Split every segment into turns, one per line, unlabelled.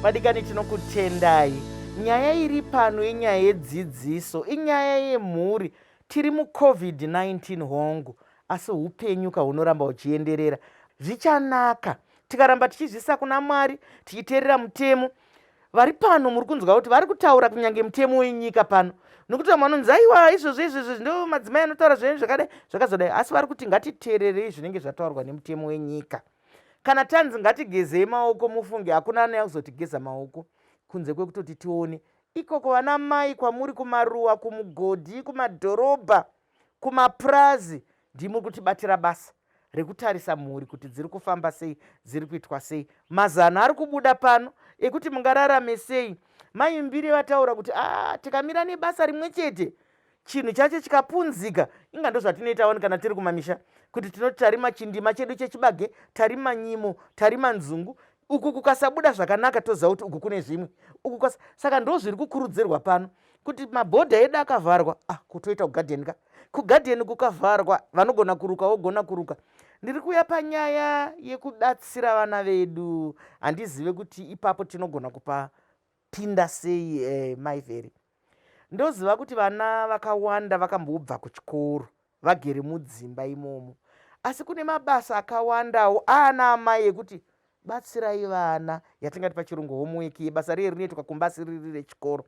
Madikani tinokutendai. Nyaya iri pano inyaya yedzidziso, inyaya yemhuri. Tiri muCovid-19 hongu, asi upenyu kahunoramba huchienderera. Zvichanaka tikaramba tichizvisa kuna Mwari, tichiteerera mutemo. Vari pano muri kunzwa kuti vari kutaura kunyange mutemo wenyika pano. Nokuti vanonzi aiwa izvozvo ndo madzimai anotaura zvinhu zvakadai zvakazodai, asi vari kuti ngatiteererei zvinenge zvataurwa nemutemo wenyika. Kana tanzi ngatigezei maoko, mufunge hakuna ane kuzotigeza maoko kunze kwekutoti tione. Ikoko vana mai kwamuri kumaruwa, kumugodhi, kumadhorobha, kumapurazi, ndimo kutibatira basa rekutarisa mhuri kuti dziri kufamba sei, dziri kuitwa sei. Mazano ari kubuda pano ekuti mungararame sei. Mai mbiri vataura kuti tikamira nebasa rimwe chete chinhu chacho chikapunzika, inga ndo zvatinoitawo kana tiri kumamisha, kuti tinoti tarima chindima chedu chechibage, tarima nyimo, tarima nzungu, uku kukasabuda zvakanaka toziva kuti uku kune zvimwe uku saka ndo zviri kukurudzirwa pano kuti mabhodha edu akavharwa, kutoita kugadheni kugadheni kukavharwa, vanogona kuruka vogona kuruka. Ndiri kuuya panyaya yekubatsira vana vedu. Handizive kuti ipapo tinogona kupinda sei. Maivheri ndoziva kuti vana vakawanda vakambobva kuchikoro vagere mudzimba imomo, asi kune mabasa akawandawo ana amai ekuti batsirai vana, yatingati pachirungu homework, basa riye rinoitwa kumbasi riri rechikoro.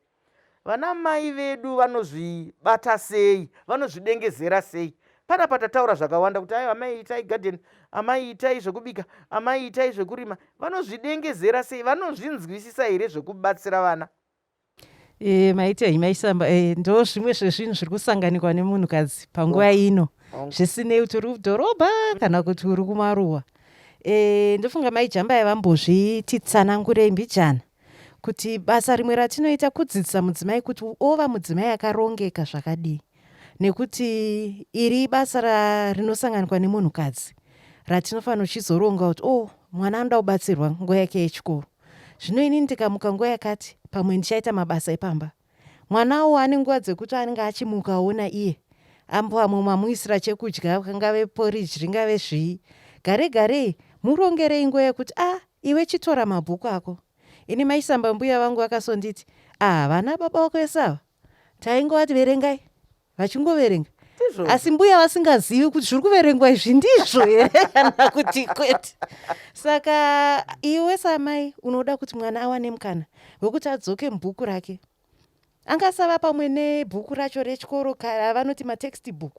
Vana mai vedu vanozvibata sei, vanozvidengezera sei? Panapa tataura zvakawanda kuti aiwa amai itai garden, amai itai zvekubika, amai itai zvekurima. Vanozvidengezera sei? Vanozvinzwisisa here zvekubatsira vana?
Maite Mai Chisamba, ndo zvimwe zvezvinhu zviri kusanganikwa nemunhukadzi panguva ino, zvisinei kuti uri kudhorobha kana kuti uri kumaruwa. Ndofunga Mai Chisamba vambozvititsanangurei mbijana kuti basa rimwe ratinoita kudzidzisa mudzimai kuti ova mudzimai akarongeka zvakadii, nekuti iri basa rinosanganikwa nemunhukadzi ratinofanira uchizoronga kuti mwana anoda kubatsirwa nguva yake yechikoro. Zvino ini ndikamuka nguva yakati pamwe ndichaita mabasa epamba, mwanawo ane nguva dzekuti anenge achimuka aona iye pamwe mamuisira chekudya, kangave poriji ringave zvii, gare murongerei nguva yekuti iwe chitora mabhuku ako. Ini Mai Chisamba mbuya vangu vakasonditi vana baba vako esava taingovati verengai, vachingoverenga, asi mbuya vasingazivi kuti zviri kuverengwa izvi ndizvo here kana kuti kwete. Saka iwe samai unoda kuti mwana awane mukana wekuti adzoke mubhuku rake, angasava pamwe nebhuku racho rechikoro vanoti matext book,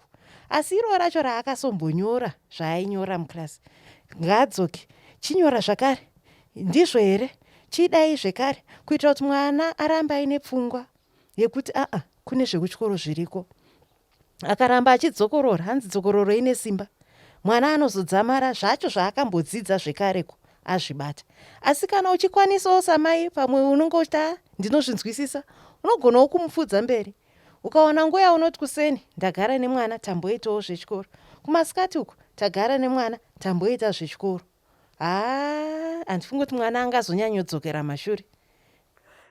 asi iro racho raakasombonyora zvaainyora mukirasi, ngaadzoke chinyora zvakare, ndizvo here, chidai zvekare, kuitira kuti mwana aramba aine pfungwa yekuti kune zvekuchikoro zviriko. Akaramba achidzokorora, hanzi dzokororo ine simba, mwana anozodzamara zvacho zvaakambodzidza zvekareko azvibata. Asi kana uchikwanisawo samai, pamwe unonge uchiti ndinozvinzwisisa, unogonawo kumupfudza mberi. Ukaona nguya unoti kuseni ndagara nemwana tamboitawo zvechikoro, kumasikati uku tagara nemwana tamboita zvechikoro. Handifungi kuti mwana angazonyanyodzokera mashure.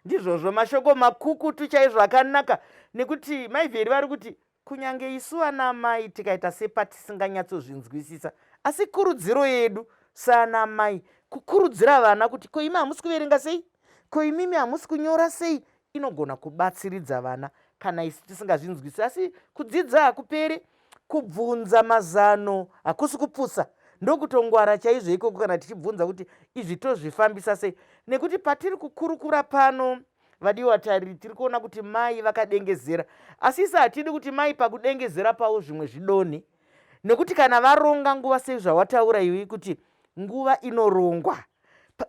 Ndizvozvo mashoko makukutu chaizvo akanaka, nekuti maivheri vari kuti kunyange isu ana mai tikaita sepatisinganyatsozvinzwisisa, asi kurudziro yedu sana mai kukurudzira vana kuti ko imi hamusi kuverenga sei, ko imimi hamusi kunyora sei, inogona kubatsiridza vana kana isi tisingazvinzwisisi. Asi kudzidza hakuperi, kubvunza mazano hakusi kupfusa, ndokutongwara chaizvo ikoko kana tichibvunza kuti izvi tozvifambisa sei. Nekuti patiri kukurukura pano, vadiwa tariri, tiri kuona kuti mai vakadengezera, asi isi hatidi kuti mai pakudengezera pavo zvimwe zvidonhe, nekuti kana varonga nguva sei zvawataura iwe kuti nguva inorongwa,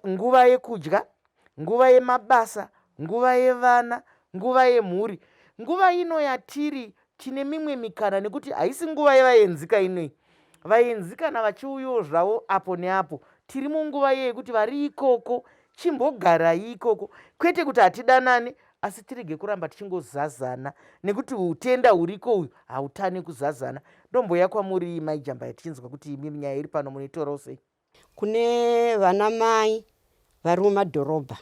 nguva yekudya, nguva yemabasa, nguva yevana, nguva yemhuri. Nguva ino yatiri tine mimwe mikana, nekuti haisi nguva yevaenzika inoi. Vaenzikana vachiuyawo zvavo apo neapo, tiri munguva yekuti vari ikoko chimbogarai ikoko, kwete kuti hatidanane, asi tirege kuramba tichingozazana, nekuti utenda huriko uyu hautani kuzazana. Ndomboya kwamuri Mai Chisamba yatichinzwa kuti imi nyaya iri pano munoitorawo sei?
Kune vana mai vari mumadhorobha,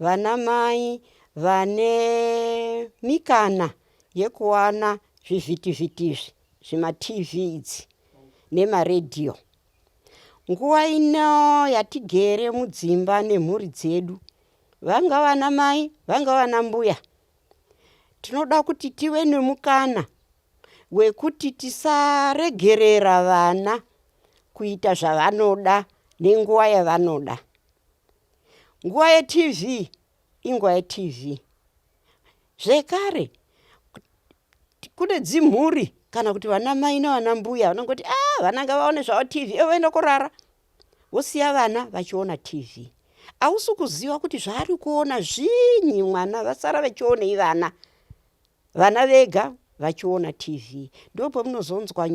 vana mai vane mikana yekuwana zvivhitivhiti zvimativi idzi nemaredhiyo. Nguva ino yatigere mudzimba nemhuri dzedu, vanga vana mai, vanga vana mbuya. Tinoda kuti tive nemukana wekuti tisaregerera vana kuita zvavanoda nenguva yavanoda. Nguva yeTV inguva yeTV. Zvekare kune dzimhuri kana kuti vana mai navana mbuya vanongoti vana ngavaone zvavo TV voenda kurara, vosiya vana vachiona TV. Hausi kuziva kuti zvaari kuona zvinyi mwana, vasara vachionei vana vega vachiona TV. Ndipo pamunozonzwa